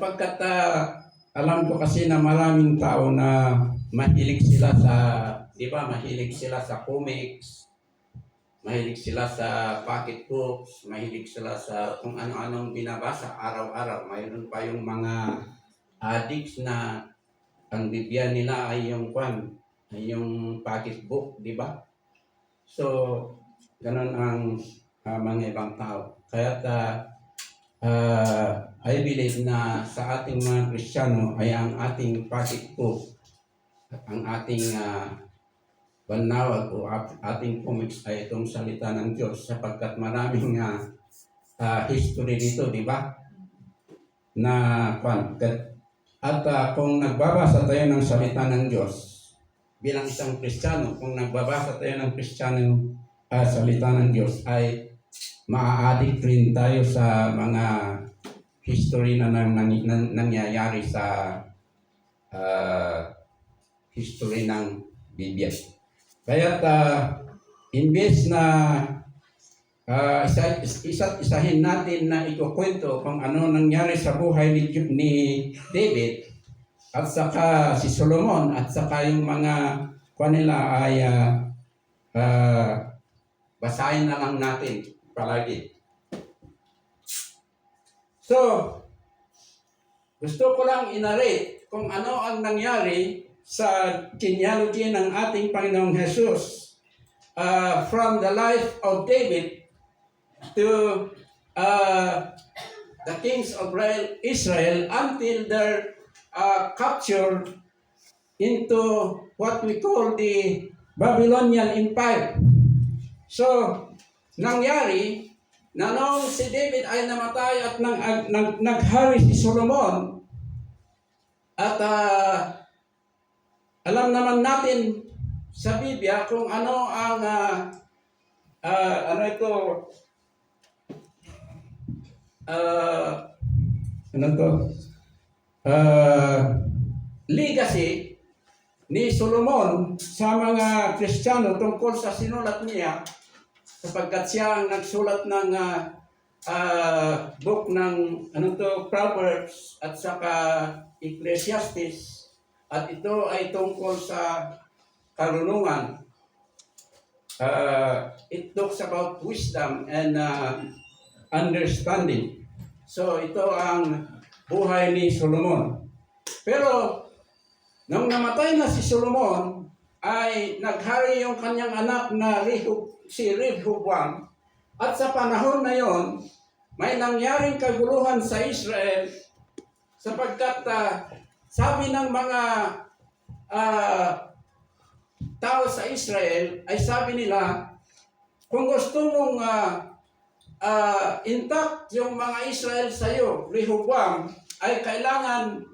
sapagkat alam ko kasi na maraming tao na mahilig sila sa, di ba, mahilig sila sa comics, mahilig sila sa pocket books, mahilig sila sa kung ano-anong binabasa araw-araw. Mayroon pa yung mga addicts na ang bibigyan nila ay yung ay yung pocket book, di ba? So, ganun ang mga ibang tao. Kaya I believe na sa ating mga Kristiyano ay ang ating pocket book, ang ating banawag o ating comics ay itong salita ng Diyos sapagkat maraming history dito, di ba? Na at kung nagbabasa tayo ng salita ng Diyos bilang isang Kristiyano, kung nagbabasa tayo ng Kristiyanong salita ng Diyos ay maa-addict rin tayo sa mga history na nangyayari sa history ng Biblia. Kaya imbes na isahin natin na ikukwento kung ano nangyari sa buhay ni David at saka si Solomon at saka yung mga kanila ay basahin na lang natin palagi. So, gusto ko lang inarate kung ano ang nangyari sa genealogy ng ating Panginoong Jesus from the life of David to the kings of Israel until their capture into what we call the Babylonian Empire. So, nangyari na nung si David ay namatay at naghari si Solomon at alam naman natin sa Biblia kung ano ang legacy ni Solomon sa mga Kristiyano tungkol sa sinulat niya sapagkat siya ang nagsulat ng book ng Proverbs at saka Ecclesiastes at ito ay tungkol sa karunungan. It talks about wisdom and understanding. So ito ang buhay ni Solomon. Pero nung namatay na si Solomon ay naghari yung kanyang anak na si Rehoboam. At sa panahon na yon, may nangyaring kaguluhan sa Israel sapagkat sabi ng mga tao sa Israel ay sabi nila, kung gusto mong intact yung mga Israel sa iyo, Rehoboam, ay kailangan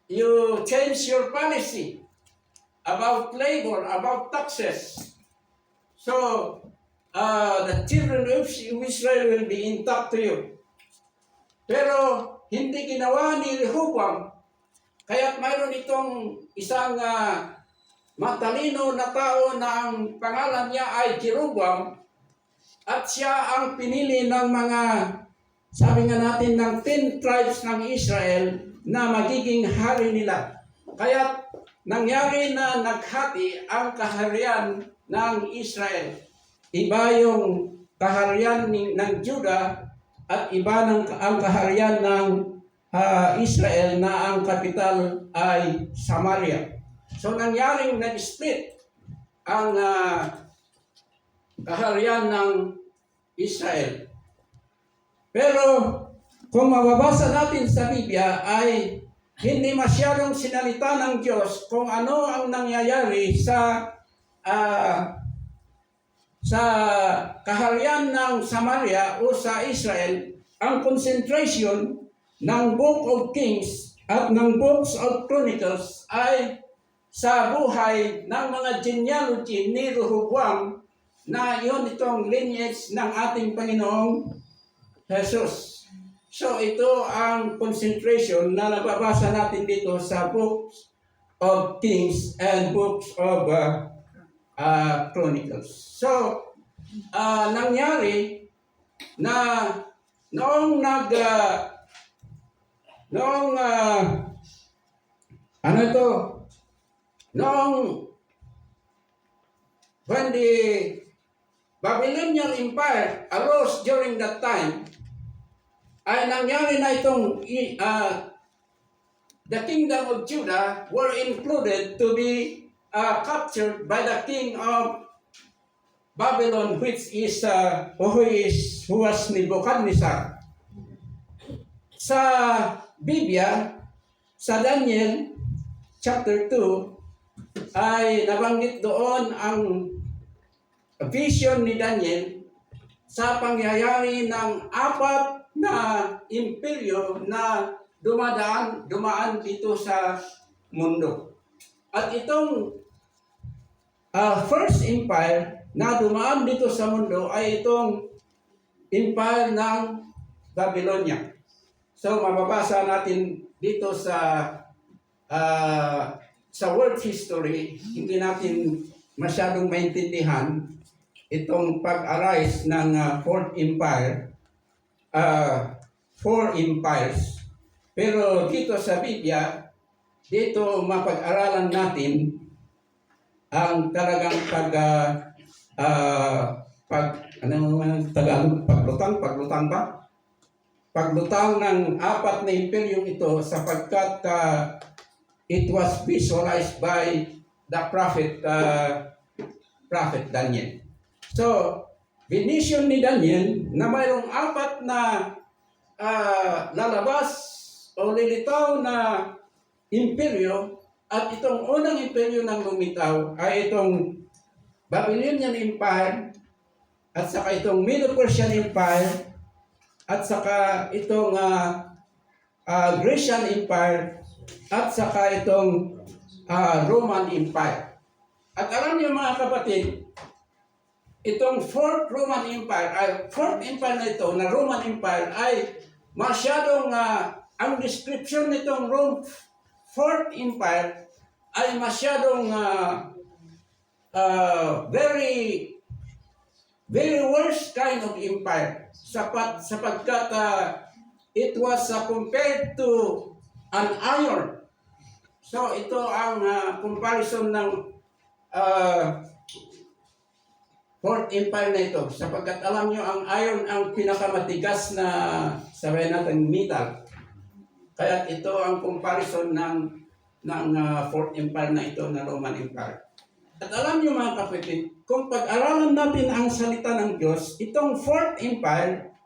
you change your policy about labor, about taxes. So, the children of Israel will be intact to you. Pero, hindi ginawa ni Rehoboam. Kaya't mayroon itong isang matalino na tao na ang pangalan niya ay Jeroboam. At siya ang pinili ng mga, sabi nga natin, ng 10 tribes ng Israel na magiging hari nila. Kaya nangyari na naghati ang kaharian ng Israel. Iba yung kaharian ng Juda at iba ang kaharian ng Israel na ang kapital ay Samaria. So nangyaring nag-split ang kaharian ng Israel. Pero kung mababasa natin sa Biblia ay hindi masyadong sinalita ng Diyos kung ano ang nangyayari sa kaharian ng Samaria o sa Israel. Ang concentration ng Book of Kings at ng Books of Chronicles ay sa buhay ng mga genealogy ni Rehoboam na iyon itong lineage ng ating Panginoong Jesus. So ito ang concentration na nababasa natin dito sa Books of Kings and Books of Chronicles. So nangyari na noong nag noong ano ito, noong when the Babylonian Empire arose during that time, ay nangyari na itong the kingdom of Judah were included to be captured by the king of Babylon, which is who was Nebuchadnezzar. Sa Biblia, sa Daniel chapter 2, ay nabanggit doon ang vision ni Daniel sa pangyayari ng apat na imperyo na dumaan dito sa mundo. At itong first empire na dumaan dito sa mundo ay itong empire ng Babylonia. So mababasa natin dito sa world history, hindi natin masyadong maintindihan itong pag-arise ng Fourth Empire, four empires. Pero dito sa Biblia, dito mapag-aralan natin ang talagang paglutang ba? Paglutang ng apat na imperyong ito sapagkat it was visualized by the prophet Daniel. So, vision ni Daniel na mayroong apat na lalabas o lilitaw na imperyo, at itong unang imperyo ng lumitaw ay itong Babylonian Empire, at saka itong Medo-Persian Empire, at saka itong Grecian Empire, at saka itong Roman Empire. At alam niyo mga kapatid, itong Fourth Empire na ito, na Roman Empire, ay masyadong, ang description nitong Fourth Empire ay masyadong very worst kind of empire sapagkat it was compared to an iron. So ito ang comparison ng Fourth Empire na ito, sapagkat alam nyo ang iron ang pinakamatigas na sabihin natin metal. Kaya ito ang comparison ng Fourth Empire na ito, na Roman Empire. At alam niyo mga kapatid, kung pag-aralan natin ang salita ng Diyos, itong Fourth Empire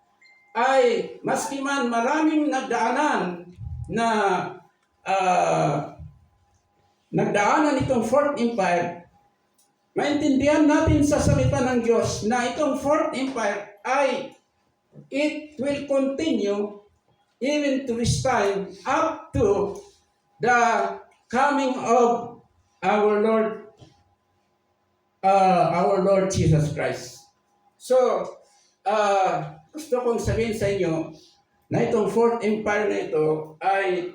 ay maski man maraming nagdaanan itong Fourth Empire, maintindihan natin sa salita ng Diyos na itong Fourth Empire ay it will continue even to this time up to the coming of our Lord Jesus Christ. So, gusto kong sabihin sa inyo na itong Fourth Empire na ito ay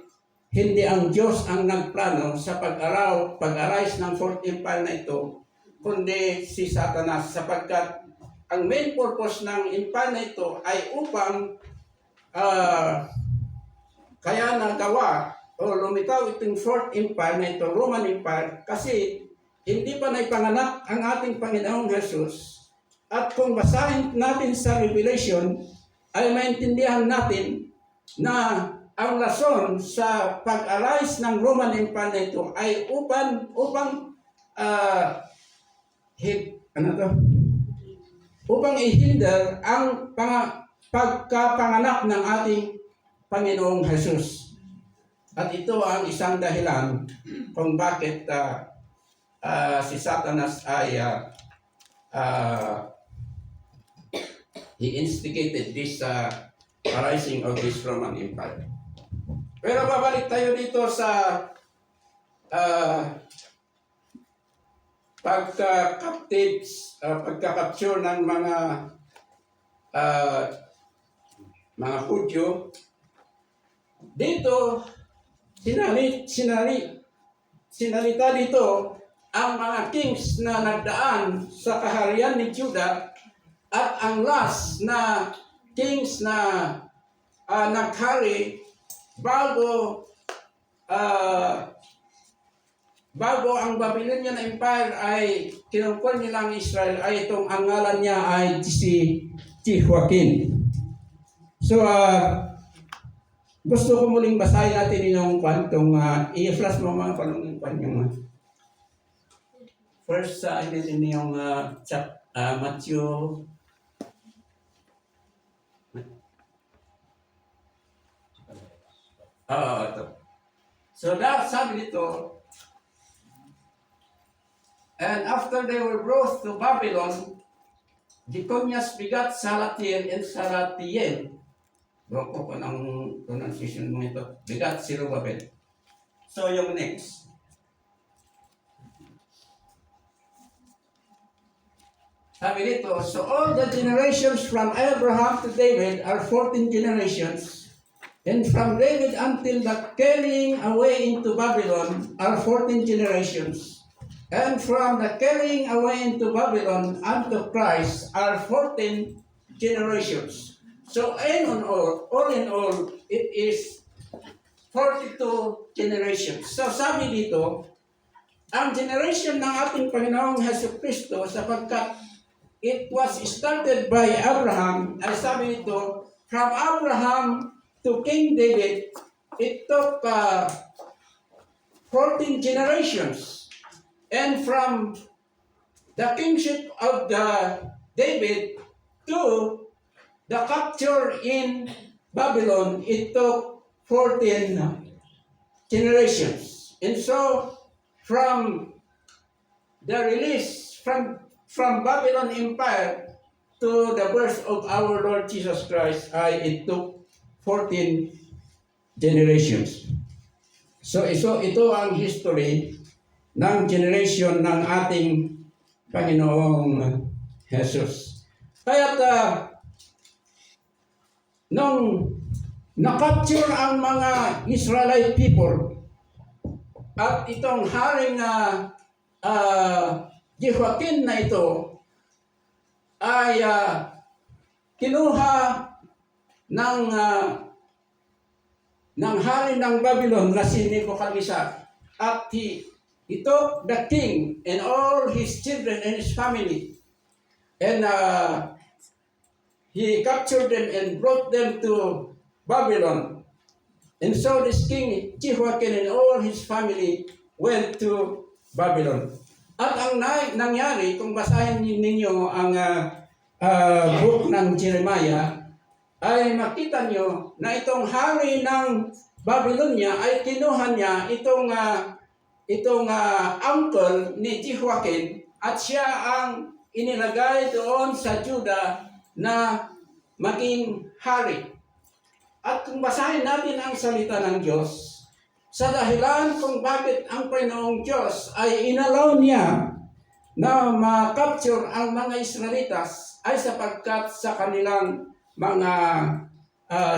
hindi ang Diyos ang nagplano sa pag-arise ng Fourth Empire na ito, kundi si Satanas, sapagkat ang main purpose ng empire na ito ay upang kaya nagawa o lumitaw itong Fourth Empire na ito, Roman Empire, kasi hindi pa naipanganak ang ating Panginoong Jesus. At kung basahin natin sa Revelation, ay maintindihan natin na ang rason sa pag-arise ng Roman Empire na ito ay upang ihinder ang pagkapanganak ng ating Panginoong Jesus. At ito ang isang dahilan kung bakit si Satanas ay he instigated this arising of this Roman Empire. Pero babalik tayo dito sa pagka-capture ng mga Hudyo. Dito, sinalita dito ang mga kings na nagdaan sa kaharian ni Judah, at ang last na kings na naghari bago bago ang Babylonian Empire ay kinungkol nila ang Israel, ay itong ang ngalan niya ay si Jehoiakim. So, gusto ko muling basahin natin yung kwantong, i-flash mo mga panong yung first sa yung Matthew. Ito. So, sabi dito, and after they were brought to Babylon, Jeconias begat Salatiel and Salatiel. Doon ko pa ng pronunciation mo ito. Begat Zerubbabel. So, yung next. Sabi dito, so all the generations from Abraham to David are 14 generations. And from David until the carrying away into Babylon are 14 generations. And from the carrying away into Babylon unto Christ are 14 generations. So, all in all, it is 42 generations. So, sabi dito, ang generation ng ating Panginoong Hesus Kristo, sapagkat it was started by Abraham, ay sabi dito, from Abraham to King David, it took 14 generations. And from the kingship of David to the capture in Babylon, it took 14 generations. And so, from the release from Babylon Empire to the birth of our Lord Jesus Christ, it took 14 generations. So ito ang history ng generation ng ating Panginoong Jesus. Kaya nung na-capture ang mga Israelite people at itong haring Jehoiakim na ito ay kinuha ng hari ng Babylon na si Nebuchadnezzar, at he took the king and all his children and his family, and he captured them and brought them to Babylon. And so this king Jehoiakim and all his family went to Babylon. At ang nangyari, kung basahin ninyo ang book ng Jeremiah, ay makita nyo na itong hari ng Babylonia ay kinuha niya itong uncle ni Jehoiakim, at siya ang inilagay doon sa Judah na maging hari. At kung basahin natin ang salita ng Diyos, sa dahilan kung bakit ang Panginoong Diyos ay inalaw niya na ma-capture ang mga Israelitas, ay sapagkat sa kanilang mga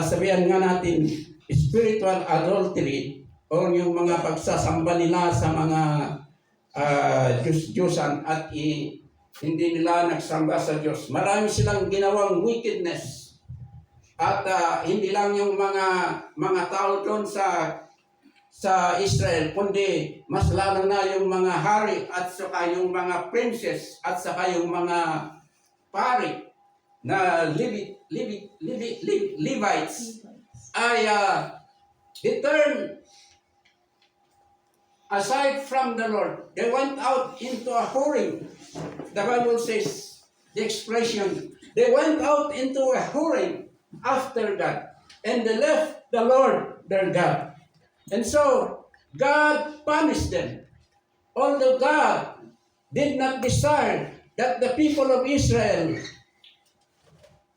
sabihan nga natin spiritual adultery, o yung mga pagsasamba nila sa mga Diyos-Diyosan at hindi nila nagsamba sa Diyos. Marami silang ginawang wickedness. At hindi lang yung mga tao doon sa Israel, kundi mas lalo na yung mga hari at saka yung mga princess at saka yung mga pari na Levites ay they turned aside from the Lord. They went out into a whoring. The Bible says, the expression, they went out into a whoring after God, and they left the Lord their God. And so, God punished them. Although God did not desire that the people of Israel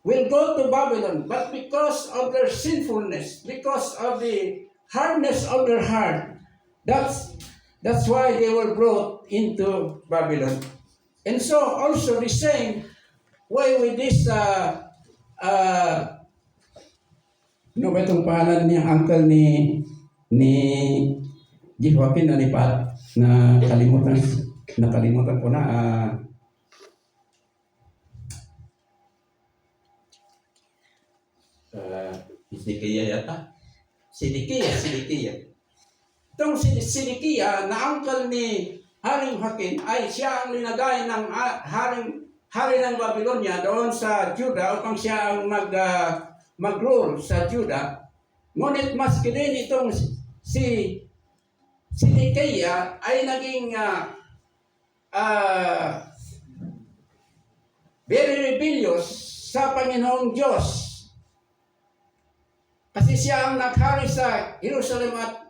will go to Babylon, but because of their sinfulness, because of the hardness of their heart, that's why they were brought into Babylon. And so also the same way with this ano ba itong pangalan niya, uncle ni Jehoiakim na lipat, na nakalimutan ko na, uh, Sidikiya yata. Sidikiya. Itong Sidikiya na uncle ni Haring Hakin ay siya ang linagay ng hari ng Babylonia doon sa Juda upang siya ang mag-rule sa Juda. Ngunit maski din itong si Sidikiya ay naging very rebellious sa Panginoong Diyos. Kasi siya ang naghari sa Jerusalem at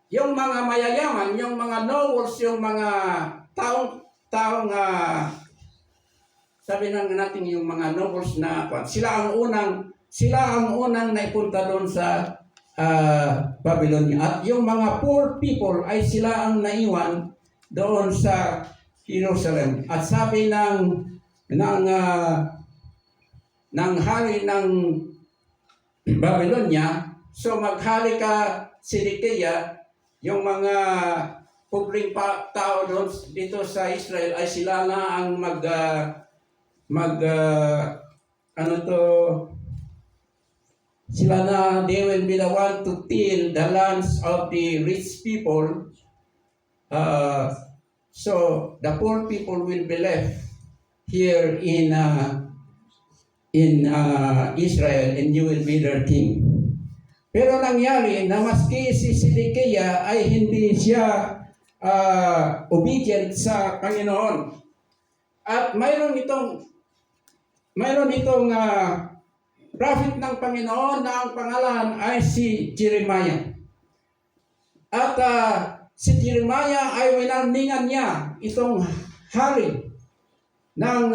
yung mga mayayaman, yung mga nobles, yung mga taong sabi natin yung mga nobles na sila ang unang naipunta doon sa Babylonia. At yung mga poor people ay sila ang naiwan doon sa Jerusalem. At sabi ng hari ng Babylonia, so maghari ka, Sidikiya, yung mga publing tao doon dito sa Israel ay sila na ang sila na they will be the one to till the lands of the rich people. So the poor people will be left here in Israel, and you will be their king. Pero nangyari na maski si Sidikiya ay hindi siya obedient sa Panginoon. At mayroon itong prophet ng Panginoon na ang pangalan ay si Jeremiah. At si Jeremiah ay winarningan niya itong hari ng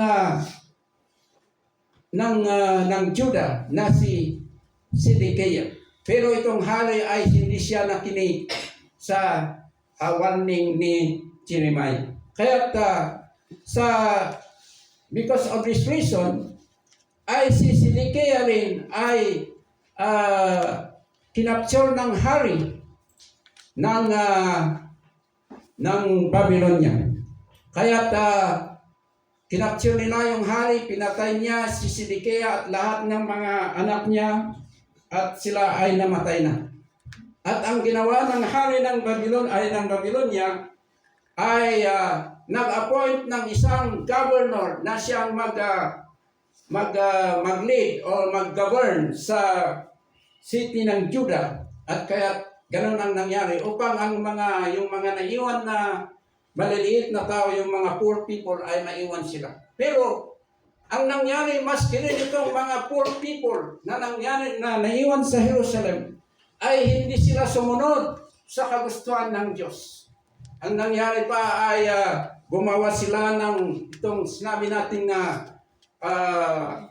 Juda na si Sidikiya. Pero itong hari ay hindi siya nakinig sa warning ni Jeremiah. Kaya because of this reason, ay si Sidikiya rin ay kinapture ng hari ng Babylonia. Kaya kinapture nila yung hari, pinatay niya si Sidikiya at lahat ng mga anak niya, at sila ay namatay na. At ang ginawa ng hari ng Babylonia ay nag-appoint ng isang governor na siyang mag-lead o mag-govern sa city ng Judah. At kaya ganun ang nangyari upang yung mga naiwan na maliliit na tao, yung mga poor people ay maiwan sila. Pero ang nangyari, maski rin itong mga poor people na naiwan sa Jerusalem, ay hindi sila sumunod sa kagustuhan ng Diyos. Ang nangyari pa ay gumawa sila ng itong sinabi natin na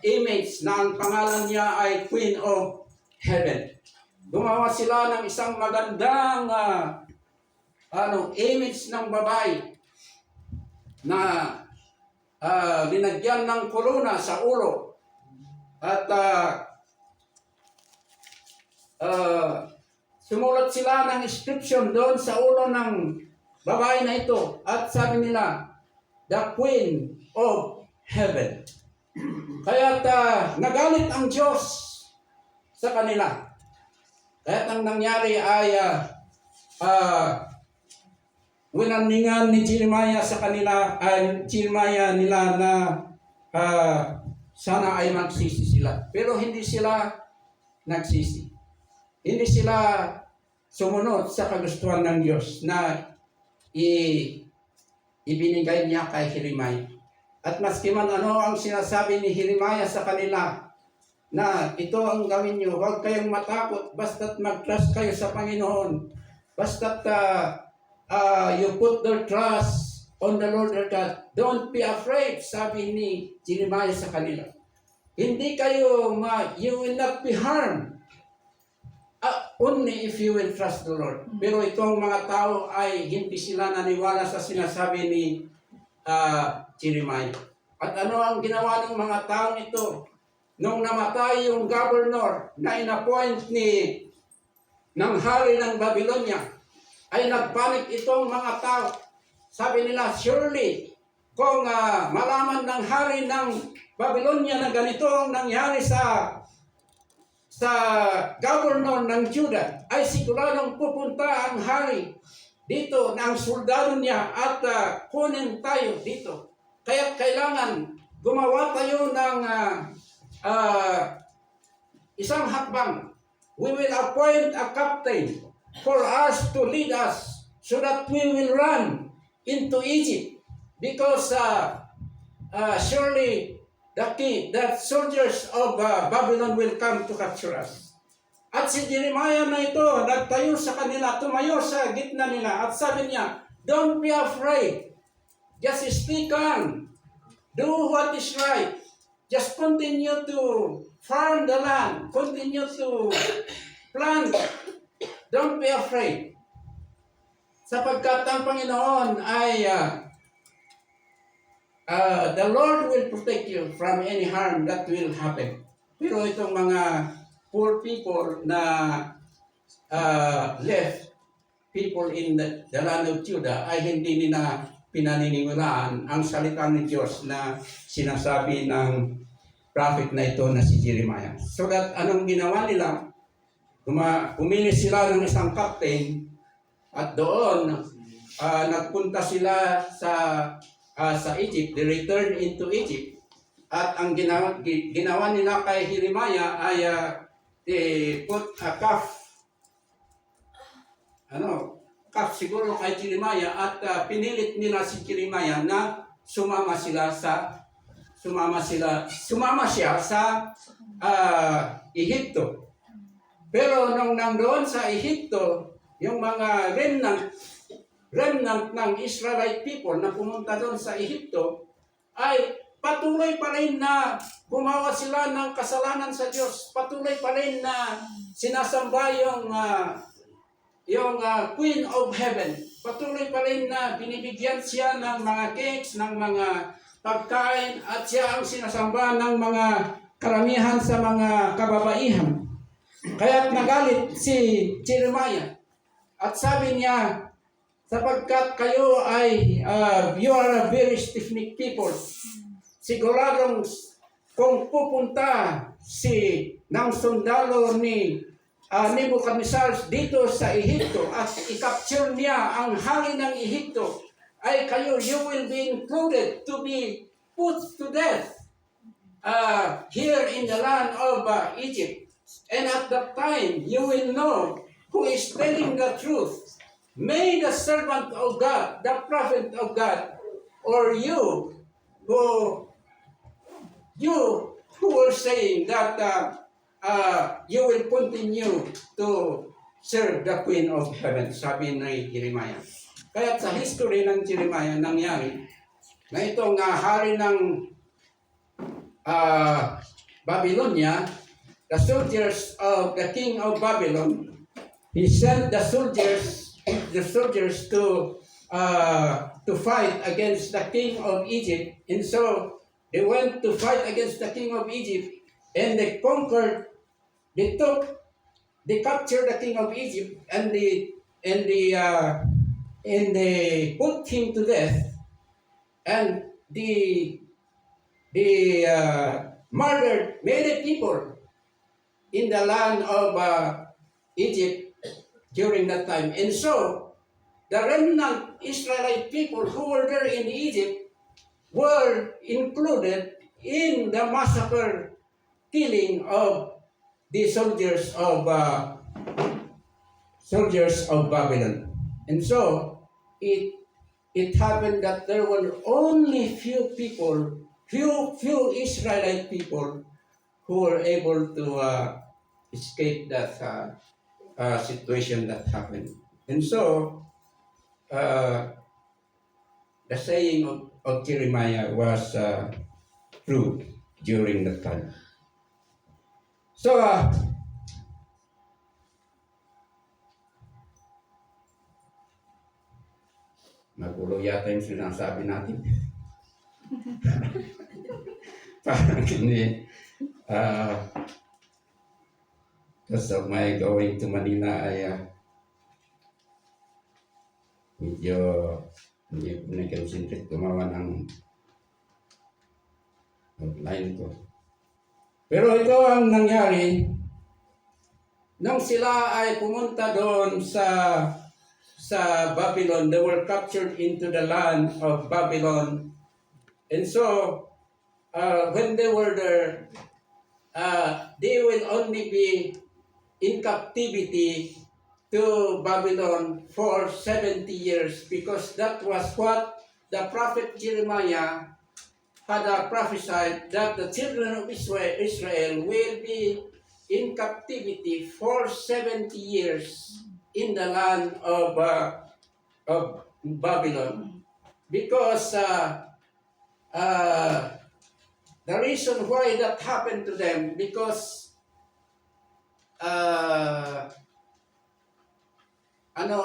image na ang pangalan niya ay Queen of Heaven. Gumawa sila ng isang magandang image ng babae na linagyan ng korona sa ulo. At sumulat sila ng inscription doon sa ulo ng babae na ito. At sabi nila, the Queen of Heaven. Kaya nagalit ang Diyos sa kanila. Kaya ang nangyari ay winarningan ni Jeremiah sa kanila, Jeremiah nila na sana ay magsisi sila. Pero hindi sila nagsisi. Hindi sila sumunod sa kagustuhan ng Diyos na ibinigay niya kay Jeremiah. At maski man ano ang sinasabi ni Jeremiah sa kanila, na ito ang gawin nyo, huwag kayong matakot, basta't mag-trust kayo sa Panginoon. Basta't you put their trust on the Lord your God. Don't be afraid, sabi ni Jeremiah sa kanila. Hindi kayo, you will not be harmed. Only if you will trust the Lord. Pero itong mga tao ay hindi sila naniwala sa sinasabi ni Jeremiah. At ano ang ginawa ng mga taong ito? Nung namatay yung governor na inappoint ng hari ng Babylonia, ay nagpanik itong mga tao. Sabi nila, surely, kung malaman ng hari ng Babylonia na ganito ang nangyari sa sa governor ng Judah ay siguradong pupunta ang hari dito ng soldado niya at kunin tayo dito. Kaya kailangan gumawa tayo ng isang hakbang. We will appoint a captain for us to lead us so that we will run into Egypt because surely the soldiers of Babylon will come to capture us. At si Jeremiah na ito, nagtayo sa kanila, tumayo sa gitna nila at sabi niya, don't be afraid. Just speak on. Do what is right. Just continue to farm the land. Continue to plant. Don't be afraid. Sapagkat ang Panginoon ay the Lord will protect you from any harm that will happen. Pero itong mga poor people na left people in the land of Judah ay hindi nila pinaniniwalaan ang salita ng Diyos na sinasabi ng prophet na ito na si Jeremiah. So that anong ginawa nila? Pumili sila ng isang captain at doon nagpunta sila sa Egypt. They returned into Egypt. At ang ginawa nila kay Jeremiah ay they put a calf siguro kay Jeremiah at pinilit nila si Jeremiah na sumama siya sa Ehipto. Pero nung nandoon sa Ehipto, yung mga remnant ng Israelite people na pumunta doon sa Ehipto ay patuloy pa rin na gumawa sila ng kasalanan sa Diyos. Patuloy pa rin na sinasamba yung Queen of Heaven. Patuloy pa rin na binibigyan siya ng mga cakes, ng mga pagkain, at siya ang sinasamba ng mga karamihan sa mga kababaihan. Kaya't nagalit si Jeremiah at sabi niya, sapagkat kayo ay you are a very stiff-necked people. Siguradong kung pupunta ng sundalo ni Nebuchadnezzar dito sa Ehipto at i-capture niya ang hari ng Ehipto, ay kayo, you will be included to be put to death here in the land of Egypt. And at that time, you will know who is telling the truth. May the servant of God, the prophet of God, or you who were saying that you will continue to serve the Queen of Heaven, sabi ni Jeremiah. Kaya sa history ng Jeremiah nangyari na itong hari ng Babylonia, the soldiers of the king of Babylon, he sent the soldiers to fight against the king of Egypt, and so they went to fight against the king of Egypt, and they captured the king of Egypt, and they put him to death, and they murdered many people in the land of Egypt during that time. And so, the remnant Israelite people who were there in Egypt were included in the massacre killing of the soldiers of Babylon. And so, it happened that there were only few Israelite people who were able to escape that situation that happened. And so, the saying of Jeremiah was true during that time. So, nagulo yata yung sinasabi natin. Parang hindi. Because of my going to Manila ay medyo hindi ko na-concentrate gumawa ng outline ko. Pero ito ang nangyari nung sila ay pumunta doon sa Babylon, they were captured into the land of Babylon. And so, when they were there, they will only be in captivity to Babylon for 70 years, because that was what the prophet Jeremiah had prophesied, that the children of Israel will be in captivity for 70 years in the land of Babylon. Because the reason why that happened to them, because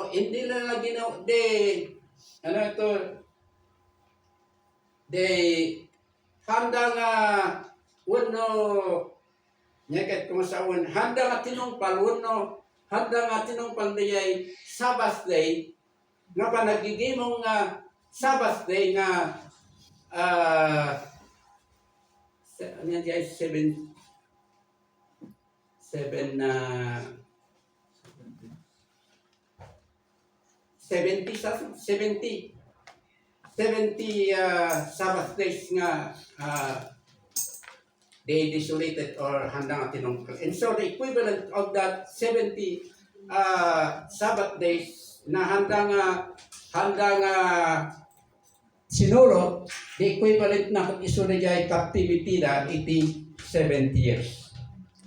hindi nila ginawa, they handa nga uno nyeket kung sa handa nga tinungpal uno, handa nga tinungpal diyay Sabbath day, nga pa nagigimong Sabbath day nga ano yan guys, 70 Sabbath days nga they desolated or handang tinungkol. And so the equivalent of that 70 Sabbath days na handang sinuro, the equivalent na kung isunod ay captivity na 70 years.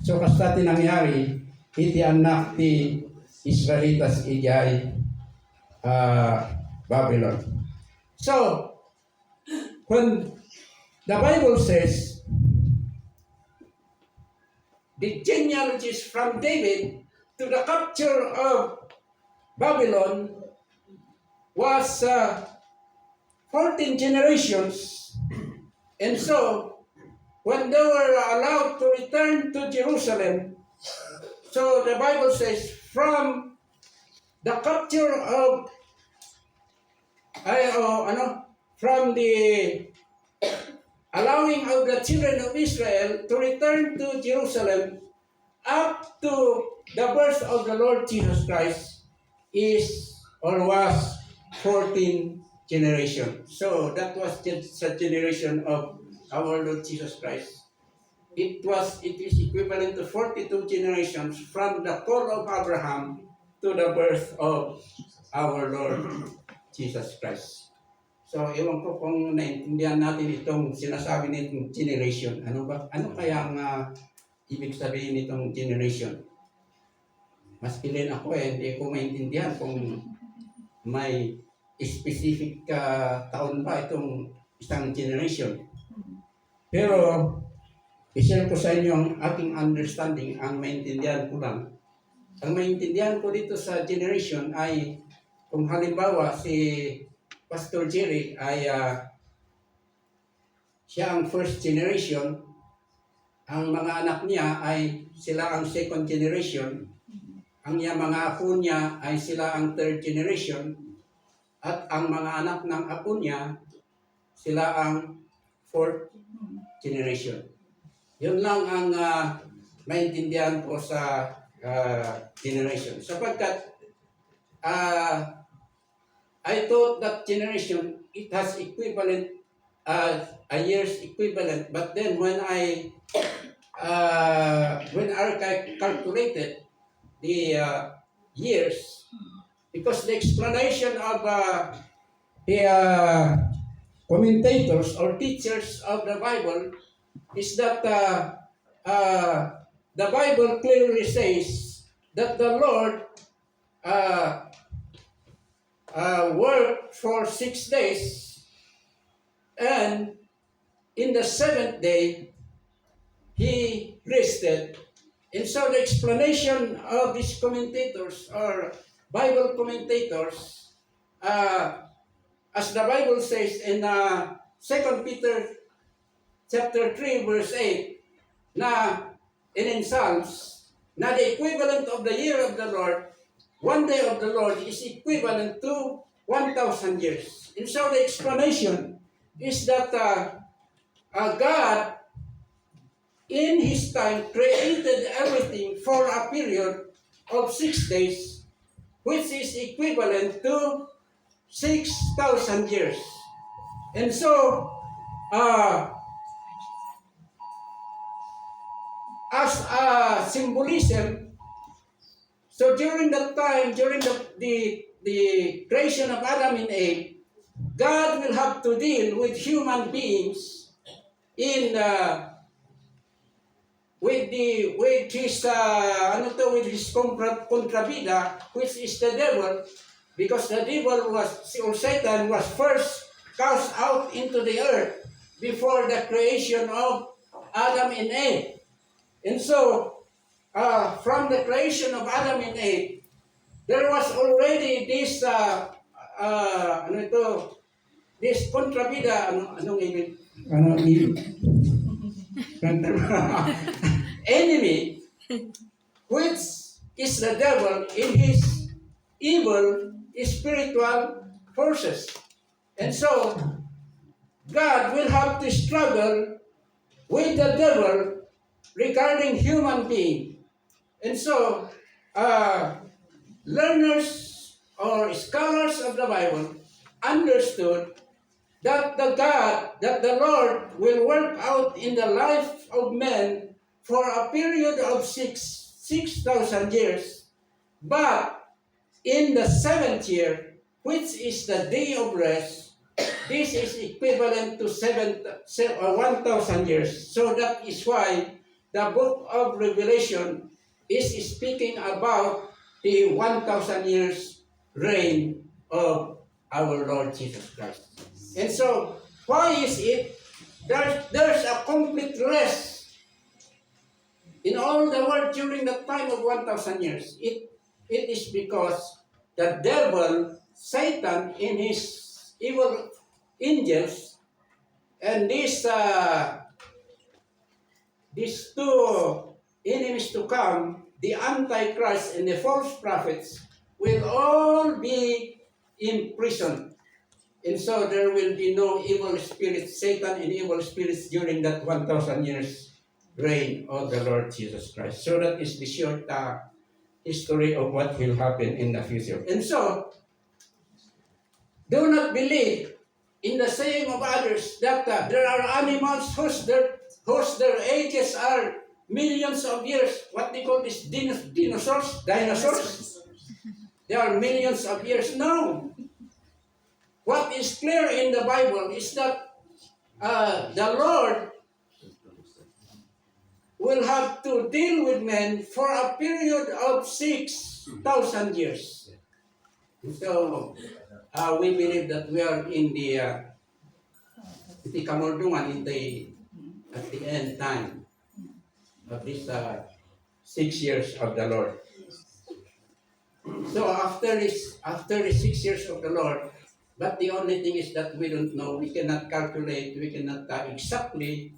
So kasta tinangyari, iti anak ti Israelitas ijay Babylon. So, when the Bible says the genealogies from David to the capture of Babylon was 14 generations, and so when they were allowed to return to Jerusalem, so the Bible says from the capture of from the allowing of the children of Israel to return to Jerusalem up to the birth of the Lord Jesus Christ was 14 generation. So that was just a generation of our Lord Jesus Christ. It is equivalent to 42 generations from the call of Abraham to the birth of our Lord Jesus Christ. So, ewan ko kung naintindihan natin itong sinasabi nitong generation. Ano kaya ang ibig sabihin nitong generation? Maski rin ako hindi ko maintindihan kung may specific taon ba itong isang generation. Pero, i-share ko sa inyo ang aking understanding, ang maintindihan ko lang. Ang maintindihan ko dito sa generation ay, kung halimbawa si Pastor Jerry ay siya ang first generation, ang mga anak niya ay sila ang second generation, ang mga apo niya ay sila ang third generation, at ang mga anak ng apo niya sila ang fourth generation. Yun lang ang maintindihan ko sa generation. Sapagkat I thought that generation, it has equivalent, a year's equivalent. But then when I calculated the years, because the explanation of the commentators or teachers of the Bible is that the Bible clearly says that the Lord worked for 6 days, and in the 7th day he rested. And so the explanation of these commentators or Bible commentators, as the Bible says in 2 Peter chapter 3 verse 8, in Psalms, na the equivalent of the year of the Lord, one day of the Lord is equivalent to 1,000 years. And so the explanation is that God, in His time, created everything for a period, of 6 days, which is equivalent to 6,000 years. And so, as a symbolism, so during that time, during the creation of Adam and Eve, God will have to deal with human beings in with his contrabida, which is the devil, because the devil was, or Satan was first cast out into the earth before the creation of Adam and Eve. And so, from the creation of Adam and Eve, there was already this this contrabida, anong ibig? Enemy, which is the devil in his evil spiritual forces. And so, God will have to struggle with the devil regarding human being. And so, learners or scholars of the Bible understood that the Lord will work out in the life of men for a period of 6,000 years. But in the 7th year, which is the day of rest, this is equivalent to 1,000 years. So that is why the book of Revelation is speaking about the 1,000 years reign of our Lord Jesus Christ. And so, why is it there's a complete rest in all the world during the time of 1,000 years? It is because the devil, Satan, in his evil angels, and these two enemies to come, the Antichrist and the false prophets, will all be imprisoned. And so there will be no evil spirits, Satan and evil spirits during that 1,000 years reign of the Lord Jesus Christ. So that is the short history of what will happen in the future. And so, do not believe in the saying of others that there are animals whose their ages are millions of years. What they call this, dinosaurs? They are millions of years. No. What is clear in the Bible is that the Lord will have to deal with men for a period of 6,000 years. So, we believe that we are in the kamordungan at the end time of this 6 years of the Lord. So after the 6 years of the Lord, but the only thing is that we don't know, we cannot calculate, we cannot exactly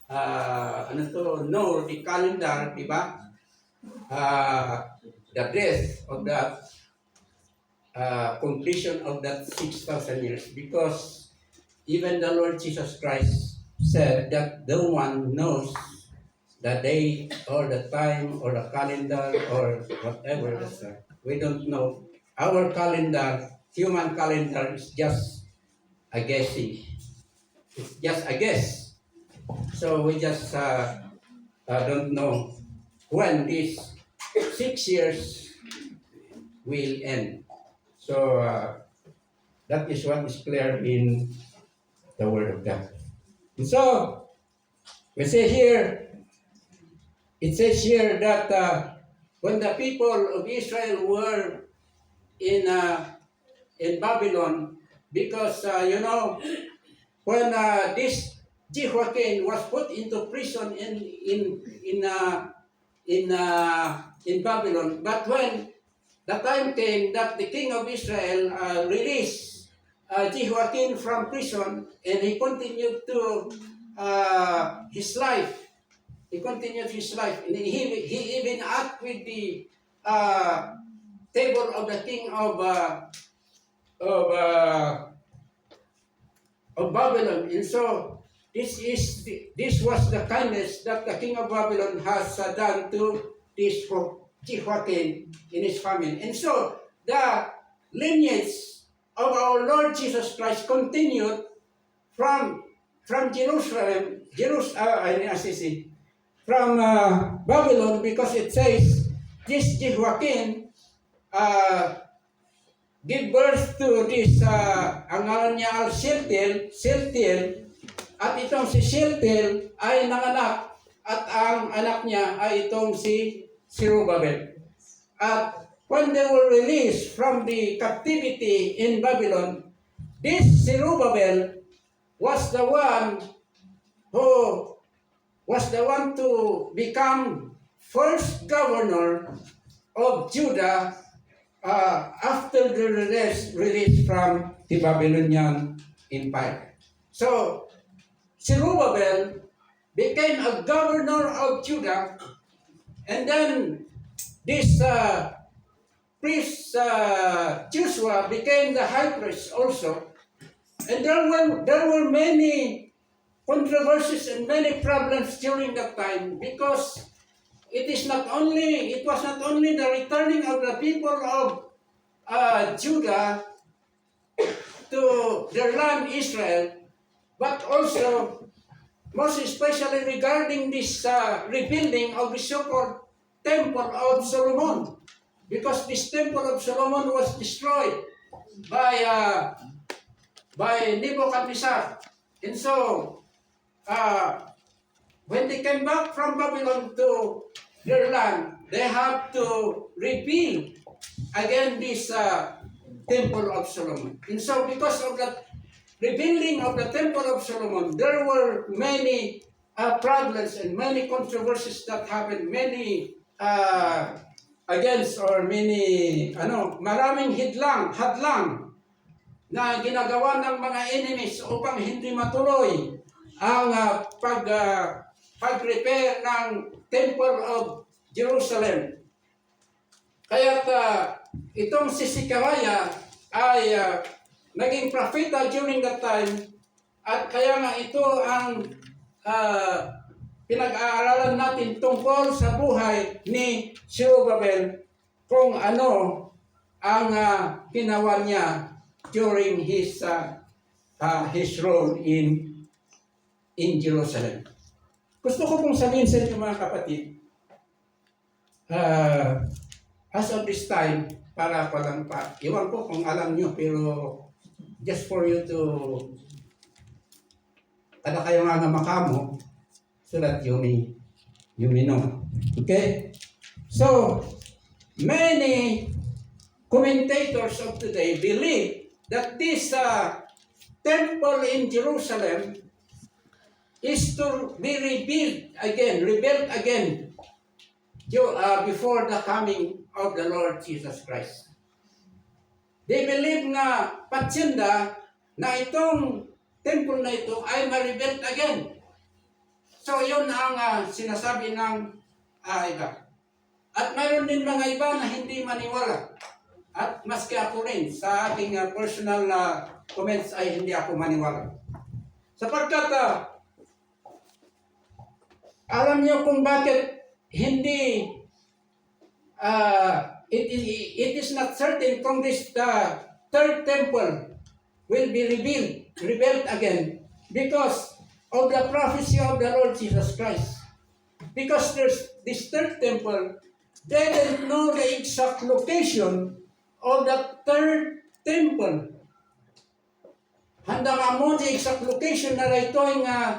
know the calendar, di ba? The death of that completion of that 6,000 years, because even the Lord Jesus Christ said that no one knows the day or the time or the calendar or whatever. We don't know. Our calendar, human calendar, is just a guessing. It's just a guess. So we just don't know when these 6 years will end. So that is what is clear in the Word of God. And so we say here, it says here that when the people of Israel were in Babylon, because when this Jehoiakim was put into prison in Babylon, but when the time came that the king of Israel released Jehoiakim from prison, and he continued to his life. He continued his life, and he even ate with the table of the king of Babylon. And so this was the kindness that the king of Babylon has done to this Jehoiakim in his family. And so, the lineage of our Lord Jesus Christ continued from Jerusalem, from Babylon, because it says this Jehoiakim give birth to this, ang ngalan niya Shealtiel, at itong si Shealtiel ay nanganak, at ang anak niya ay itong si Zerubbabel. At when they were released from the captivity in Babylon, this Zerubbabel was the one to become first governor of Judah after the release from the Babylonian Empire. So, Zerubbabel became a governor of Judah, and then this priest Joshua became the high priest also. And there were many controversies and many problems during that time, because it was not only the returning of the people of Judah to their land Israel, but also most especially regarding this rebuilding of the so-called Temple of Solomon, because this Temple of Solomon was destroyed by Nebuchadnezzar. And so, when they came back from Babylon to their land, they have to rebuild again this Temple of Solomon. And so, because of that rebuilding of the Temple of Solomon, there were many problems and many controversies that happened, many maraming hadlang na ginagawa ng mga enemies upang hindi matuloy ang pag-repair ng Temple of Jerusalem. Kaya itong si Zechariah ay naging propeta during that time, at kaya nga ito ang pinag-aaralan natin tungkol sa buhay ni Zerubbabel, kung ano ang ginawa niya during his role in Jerusalem. Gusto ko pong sabihin sa inyo mga kapatid, as of this time, para lang pa, iwan ko kung alam nyo, pero just for you to, kada kayo nga makamo, so that you may know. Okay? So, many commentators of today believe that this temple in Jerusalem is to be rebuilt again before the coming of the Lord Jesus Christ. They believe na patsyenda na itong temple na ito ay ma-rebuilt again. So yun ang sinasabi ng iba. At mayroon din mga iba na hindi maniwala. At maski ako rin, sa aking personal comments ay hindi ako maniwala. Sapagkat alam niyo kung bakit hindi it is not certain kung this third temple will be rebuilt again, because of the prophecy of the Lord Jesus Christ. Because there's this third temple, they didn't know the exact location of the third temple. Handa nga mo the exact location na ito